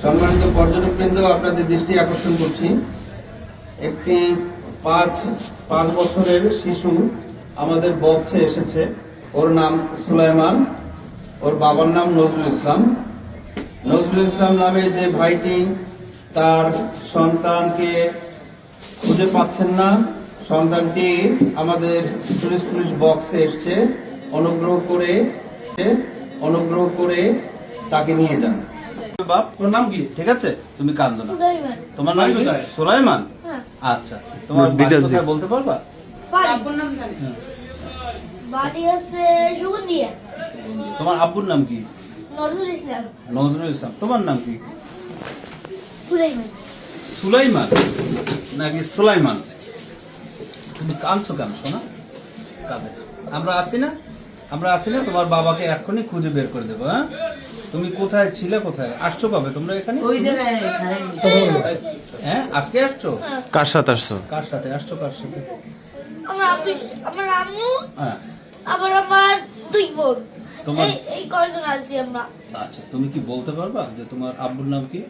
সম্মানিত পর্যটকবৃন্দ, আপনাদের দৃষ্টি আকর্ষণ করছি। একটি 5 বছরের শিশু আমাদের বক্সে এসেছে। ওর নাম সুলাইমান, ওর বাবার নাম নজরুল ইসলাম। নজরুল ইসলাম নামে যে ভাইটি তার সন্তানকে খুঁজে পাচ্ছেন না, সন্তানটি আমাদের টুরিস্ট পুলিশ বক্সে এসছে। অনুগ্রহ করে তাকে নিয়ে যান। বাপ, তোর নাম কি? ঠিক আছে, তুমি কাঁদো না। তোমার নাম কি? সুলাইমান। আচ্ছা, তোমার বাড়ি কোথায় বলতে পারবা? বাড়ি আছে সুগন্ধিয়া। তোমার আব্বুর নাম কি? নজরুল ইসলাম। নজরুল ইসলাম। তোমার নাম কি? সুলাইমান। সুলাইমান নাকি সুলাইমান? তুমি কাঁদছো কেন সোনা? কাঁদে না। আমরা আছি না, তোমার বাবাকে এক্ষুনি খুঁজে বের করে দেবো। হ্যাঁ, তুমি কোথায় ছিলে? কোথায় আসছো? কবে তোমরা এখানে? হ্যাঁ, আজকে আসছো? কার সাথে আসছো? কার সাথে আসছো? কার সাথে? আমার আম্মু, হ্যাঁ, আবার আমার 2 বোন। তোমার এই কয়জন আছি আমরা। আচ্ছা, তুমি কি বলতে পারবা যে তোমার আব্বুর নাম কি?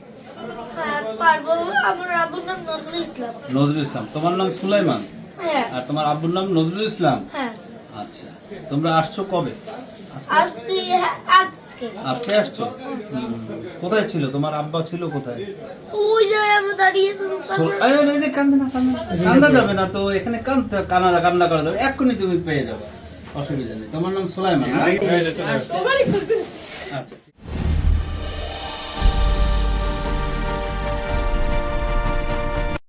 হ্যাঁ পারবো। আমার আব্বুর নাম নজরুল ইসলাম। নজরুল ইসলাম। তোমার নাম সুলাইমান। হ্যাঁ। আর তোমার আব্বুর নাম নজরুল ইসলাম। হ্যাঁ। আচ্ছা, তোমরা আসছো কবে? আসছি আজকে। আজকে আসছো? কোথায় ছিল তোমার আব্বা? ছিল কোথায়? ওই জায়গায় আমরা দাঁড়িয়েছি। কান্দা যাবে না তো, এখানে কান্না করা যাবে। এক্ষুনি তুমি পেয়ে যাবে, অসুবিধা নেই। তোমার নাম সুলাইমান। আচ্ছা।